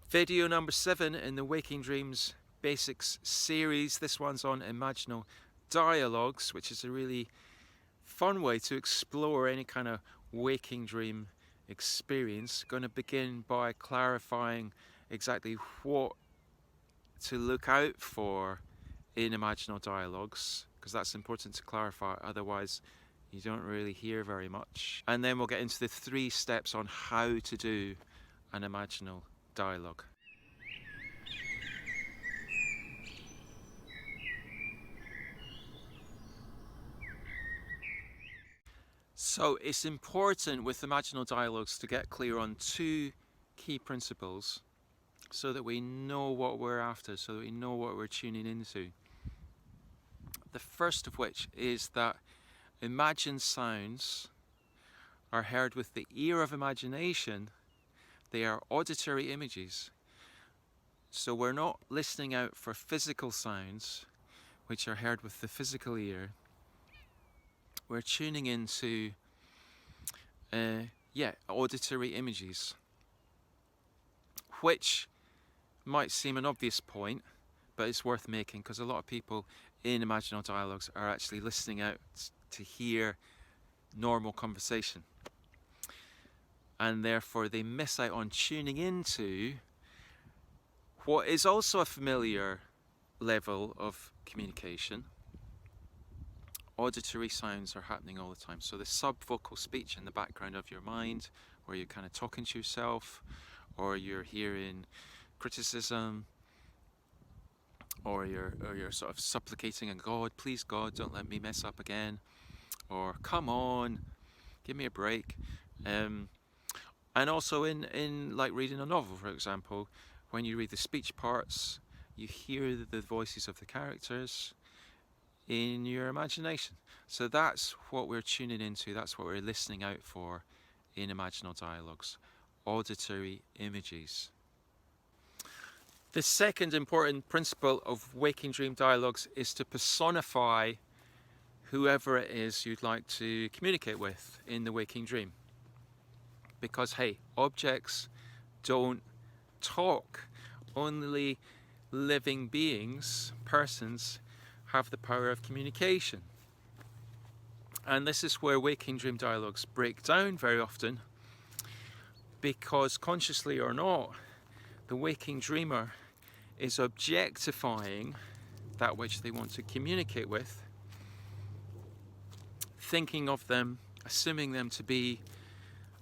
Video number 7 in the Waking Dreams Basics series. This one's on imaginal dialogues, which is a really fun way to explore any kind of waking dream experience. Going to begin by clarifying exactly what to look out for in imaginal dialogues, because that's important to clarify, otherwise you don't really hear very much. And then we'll get into the 3 steps on how to do an imaginal dialogue. So it's important with imaginal dialogues to get clear on 2 key principles so that we know what we're after, so that we know what we're tuning into. The first of which is that imagined sounds are heard with the ear of imagination. They are auditory images. So we're not listening out for physical sounds which are heard with the physical ear. We're tuning into auditory images, which might seem an obvious point, but it's worth making, because a lot of people in imaginal dialogues are actually listening out to hear normal conversation, and therefore they miss out on tuning into what is also a familiar level of communication. Auditory sounds are happening all the time. So the subvocal speech in the background of your mind, where you're kind of talking to yourself, or you're hearing criticism, or you're sort of supplicating, and God, please God, don't let me mess up again, or come on, give me a break. And also in like reading a novel, for example, when you read the speech parts, you hear the voices of the characters in your imagination. So that's what we're tuning into, that's what we're listening out for in imaginal dialogues, auditory images. The second important principle of waking dream dialogues is to personify whoever it is you'd like to communicate with in the waking dream. Because hey, objects don't talk. Only living beings, persons, have the power of communication. And this is where waking dream dialogues break down very often, because consciously or not, the waking dreamer is objectifying that which they want to communicate with, thinking of them, assuming them to be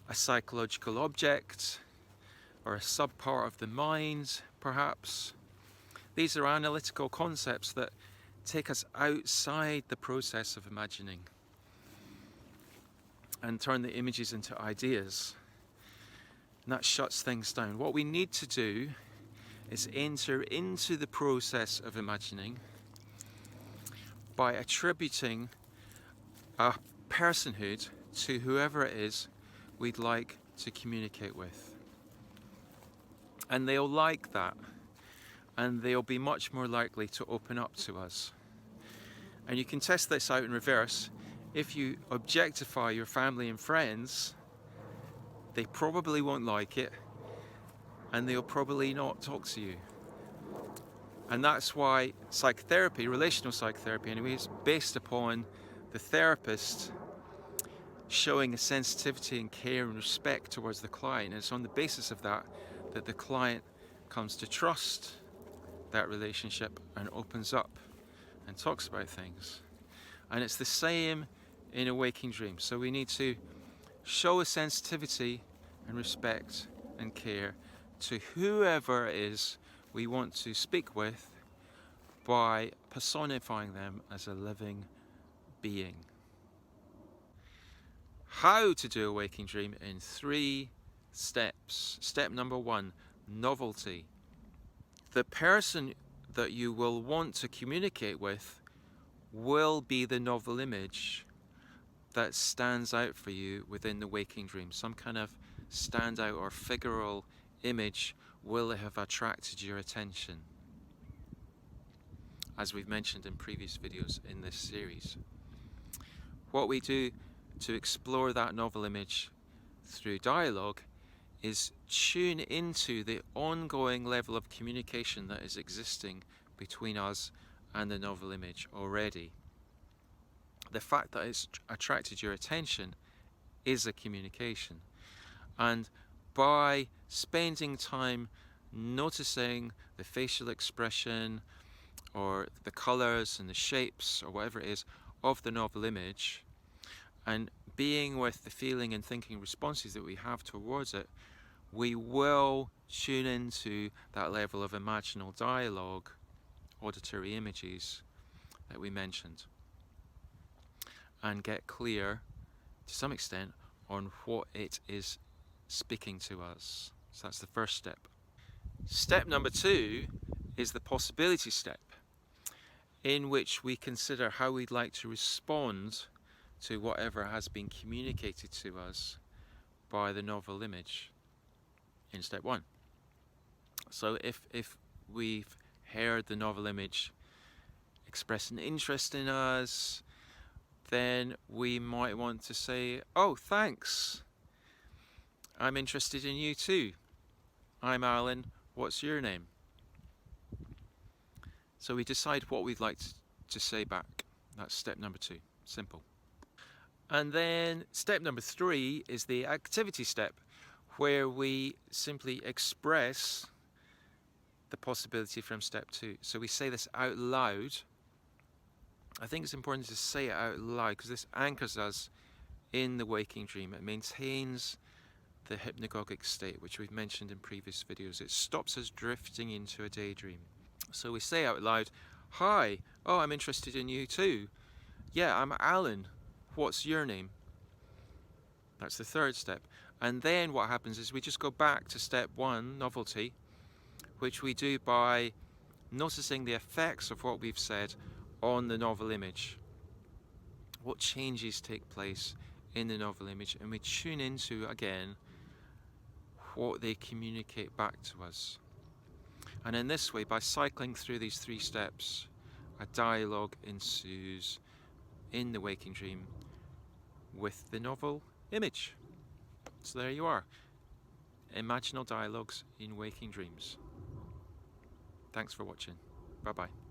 a psychological object or a subpart of the mind, perhaps. These are analytical concepts that take us outside the process of imagining and turn the images into ideas. And that shuts things down. What we need to do is enter into the process of imagining by attributing a personhood to whoever it is we'd like to communicate with. And they'll like that, and they'll be much more likely to open up to us. And you can test this out in reverse. If you objectify your family and friends, they probably won't like it, and they'll probably not talk to you. And that's why psychotherapy, relational psychotherapy anyway, is based upon the therapist showing a sensitivity and care and respect towards the client. And it's on the basis of that that the client comes to trust that relationship and opens up and talks about things. And it's the same in a waking dream. So we need to show a sensitivity and respect and care to whoever it is we want to speak with by personifying them as a living being. How to do a waking dream in 3 steps. Step number 1, novelty. The person that you will want to communicate with will be the novel image that stands out for you within the waking dream. Some kind of standout or figural image will have attracted your attention, as we've mentioned in previous videos in this series. What we do to explore that novel image through dialogue is tune into the ongoing level of communication that is existing between us and the novel image already. The fact that it's attracted your attention is a communication. And by spending time noticing the facial expression or the colours and the shapes or whatever it is of the novel image, and being with the feeling and thinking responses that we have towards it, we will tune into that level of imaginal dialogue, auditory images that we mentioned, and get clear to some extent on what it is speaking to us. So that's the first step. Step number 2 is the possibility step, in which we consider how we'd like to respond to whatever has been communicated to us by the novel image in step 1. So if we've heard the novel image express an interest in us, then we might want to say, "Oh, thanks. I'm interested in you too. I'm Allan. What's your name?" So we decide what we'd like to say back. That's step number 2. Simple. And then step number 3 is the activity step, where we simply express the possibility from step 2. So we say this out loud. I think it's important to say it out loud because this anchors us in the waking dream. It maintains the hypnagogic state, which we've mentioned in previous videos. It stops us drifting into a daydream. So we say out loud, "Hi, oh, I'm interested in you too. Yeah, I'm Allan. What's your name?" That's the third step. And then what happens is we just go back to step 1, novelty, which we do by noticing the effects of what we've said on the novel image. What changes take place in the novel image, and we tune into, again, what they communicate back to us. And in this way, by cycling through these 3 steps, a dialogue ensues in the waking dream with the novel image. So there you are. Imaginal dialogues in waking dreams. Thanks for watching. Bye bye.